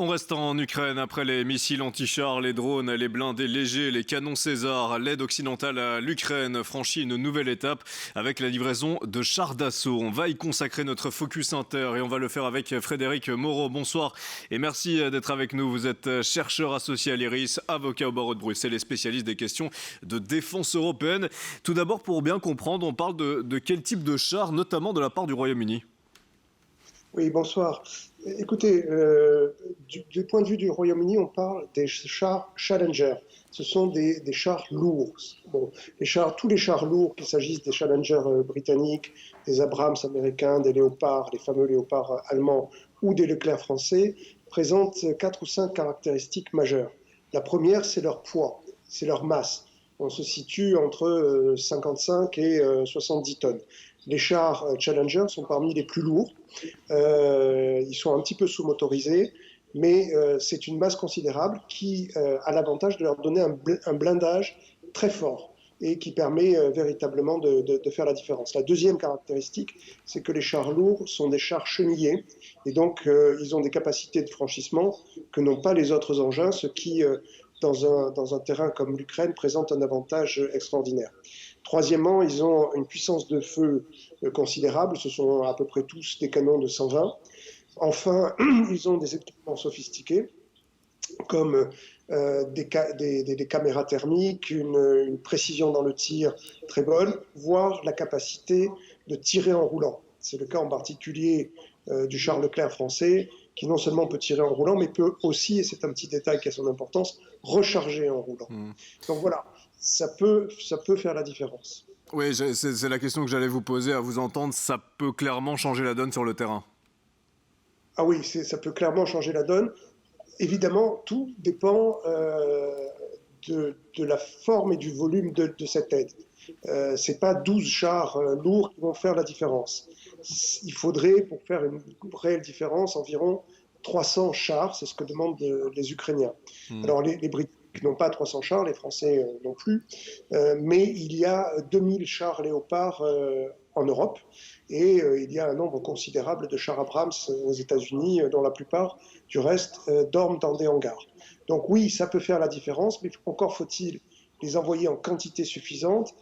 On reste en Ukraine après les missiles anti-chars, les drones, les blindés légers, les canons César. L'aide occidentale à l'Ukraine franchit une nouvelle étape avec la livraison de chars d'assaut. On va y consacrer notre focus inter et on va le faire avec Frédéric Moreau. Bonsoir et merci d'être avec nous. Vous êtes chercheur associé à l'IRIS, avocat au barreau de Bruxelles et spécialiste des questions de défense européenne. Tout d'abord, pour bien comprendre, on parle de quel type de chars, notamment de la part du Royaume-Uni? Oui, bonsoir. Écoutez, du point de vue du Royaume-Uni, on parle des chars Challenger. Ce sont des chars lourds. Bon, tous les chars lourds, qu'il s'agisse des Challenger britanniques, des Abrams américains, des Léopards, les fameux Léopards allemands ou des Leclerc français, présentent 4 ou 5 caractéristiques majeures. La première, c'est leur poids, c'est leur masse. On se situe entre 55 et 70 tonnes. Les chars Challenger sont parmi les plus lourds. Ils sont un petit peu sous-motorisés, mais c'est une masse considérable qui a l'avantage de leur donner un blindage très fort et qui permet véritablement de faire la différence. La deuxième caractéristique, c'est que les chars lourds sont des chars chenillés et donc ils ont des capacités de franchissement que n'ont pas les autres engins, ce qui, dans un terrain comme l'Ukraine, présente un avantage extraordinaire. Troisièmement, ils ont une puissance de feu considérable, ce sont à peu près tous des canons de 120. Enfin, ils ont des équipements sophistiqués, comme des caméras thermiques, une précision dans le tir très bonne, voire la capacité de tirer en roulant. C'est le cas en particulier du char Leclerc français, qui non seulement peut tirer en roulant, mais peut aussi, et c'est un petit détail qui a son importance, recharger en roulant. Donc voilà, ça peut faire la différence. Oui, c'est la question que j'allais vous poser. À vous entendre, ça peut clairement changer la donne sur le terrain. Ah oui, ça peut clairement changer la donne. Évidemment, tout dépend de la forme et du volume de cette aide. Ce n'est pas 12 chars lourds qui vont faire la différence. Il faudrait, pour faire une réelle différence, environ 300 chars, c'est ce que demandent les Ukrainiens. Alors les Britanniques n'ont pas 300 chars, les Français non plus, mais il y a 2000 chars Léopard en Europe, et il y a un nombre considérable de chars Abrams aux États-Unis, dont la plupart, du reste, dorment dans des hangars. Donc oui, ça peut faire la différence, mais encore faut-il les envoyer en quantité suffisante,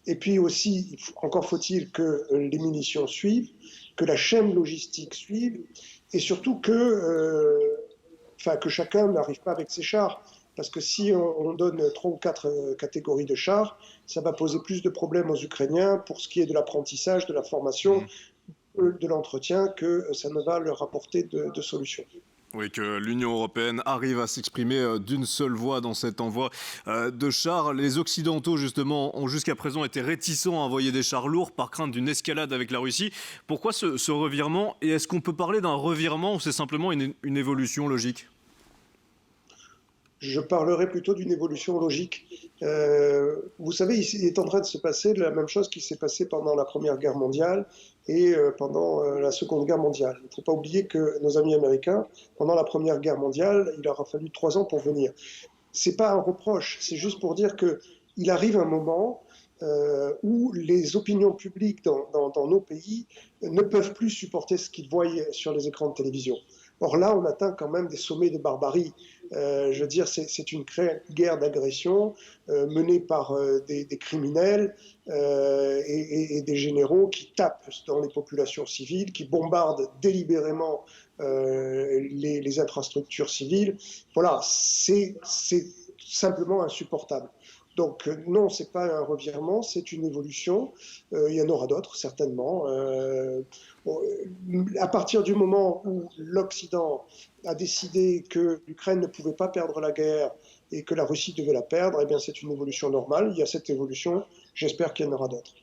et puis aussi, encore faut-il que les munitions suivent, que la chaîne logistique suive, et surtout que chacun n'arrive pas avec ses chars. Parce que si on donne 3 ou 4 catégories de chars, ça va poser plus de problèmes aux Ukrainiens pour ce qui est de l'apprentissage, de la formation, de l'entretien, que ça ne va leur apporter de solutions. Oui, que l'Union européenne arrive à s'exprimer d'une seule voix dans cet envoi de chars. Les Occidentaux, justement, ont jusqu'à présent été réticents à envoyer des chars lourds par crainte d'une escalade avec la Russie. Pourquoi ce revirement? Et est-ce qu'on peut parler d'un revirement ou c'est simplement une évolution logique? Je parlerai plutôt d'une évolution logique. Vous savez, il est en train de se passer la même chose qui s'est passé pendant la Première Guerre mondiale et pendant la Seconde Guerre mondiale. Il ne faut pas oublier que nos amis américains, pendant la Première Guerre mondiale, il leur a fallu 3 ans pour venir. Ce n'est pas un reproche, c'est juste pour dire qu'il arrive un moment où les opinions publiques dans nos pays ne peuvent plus supporter ce qu'ils voient sur les écrans de télévision. Or là, on atteint quand même des sommets de barbarie. Je veux dire, c'est une guerre d'agression menée par des criminels et des généraux qui tapent dans les populations civiles, qui bombardent délibérément les infrastructures civiles. Voilà, c'est simplement insupportable. Donc non, ce n'est pas un revirement, c'est une évolution. Il y en aura d'autres, certainement. À partir du moment où l'Occident a décidé que l'Ukraine ne pouvait pas perdre la guerre et que la Russie devait la perdre, eh bien c'est une évolution normale. Il y a cette évolution, j'espère qu'il y en aura d'autres.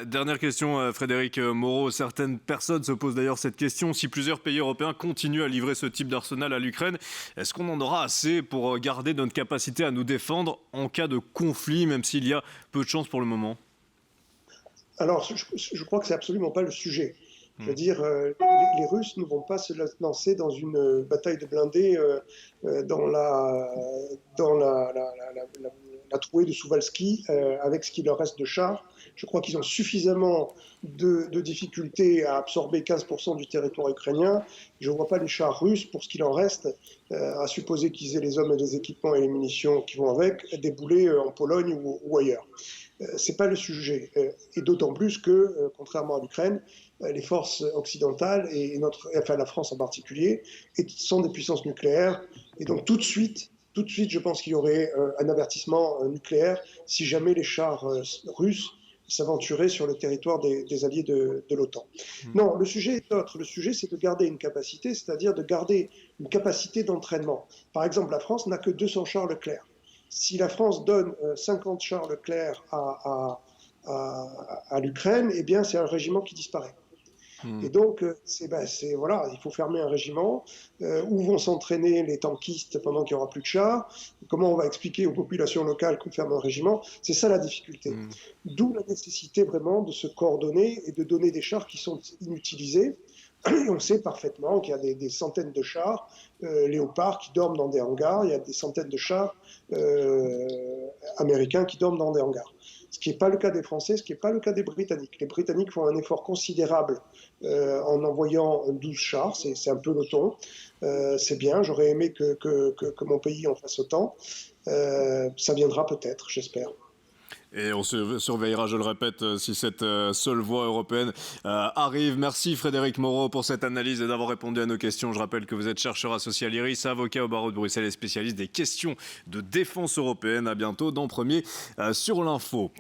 Dernière question, Frédéric Moreau. Certaines personnes se posent d'ailleurs cette question. Si plusieurs pays européens continuent à livrer ce type d'arsenal à l'Ukraine, est-ce qu'on en aura assez pour garder notre capacité à nous défendre en cas de conflit, même s'il y a peu de chance pour le moment? Alors, je crois que ce n'est absolument pas le sujet. Je veux dire, les Russes ne vont pas se lancer dans une bataille de blindés la trouée de Suwalski avec ce qu'il leur reste de chars. Je crois qu'ils ont suffisamment de difficultés à absorber 15% du territoire ukrainien. Je ne vois pas les chars russes, pour ce qu'il en reste, à supposer qu'ils aient les hommes et les équipements et les munitions qui vont avec, débouler en Pologne ou ailleurs. Ce n'est pas le sujet. Et d'autant plus que, contrairement à l'Ukraine, les forces occidentales, enfin la France en particulier, sont des puissances nucléaires. Et donc tout de suite, je pense qu'il y aurait un avertissement nucléaire si jamais les chars russes s'aventuraient sur le territoire des alliés de l'OTAN. Non, le sujet est autre. Le sujet, c'est de garder une capacité, c'est-à-dire de garder une capacité d'entraînement. Par exemple, la France n'a que 200 chars Leclerc. Si la France donne 50 chars Leclerc à l'Ukraine, eh bien, c'est un régiment qui disparaît. Et donc, voilà, il faut fermer un régiment. Où vont s'entraîner les tankistes pendant qu'il n'y aura plus de chars? Comment on va expliquer aux populations locales qu'on ferme un régiment? C'est ça la difficulté. D'où la nécessité vraiment de se coordonner et de donner des chars qui sont inutilisés. Et on sait parfaitement qu'il y a des centaines de chars Léopard qui dorment dans des hangars. Il y a des centaines de chars américains qui dorment dans des hangars. Ce qui n'est pas le cas des Français, ce qui n'est pas le cas des Britanniques. Les Britanniques font un effort considérable en envoyant 12 chars, c'est un peloton. C'est bien, j'aurais aimé que mon pays en fasse autant. Ça viendra peut-être, j'espère. Et on surveillera, je le répète, si cette seule voie européenne arrive. Merci Frédéric Moreau pour cette analyse et d'avoir répondu à nos questions. Je rappelle que vous êtes chercheur associé à l'IRIS, avocat au barreau de Bruxelles et spécialiste des questions de défense européenne. À bientôt dans Premier sur l'Info.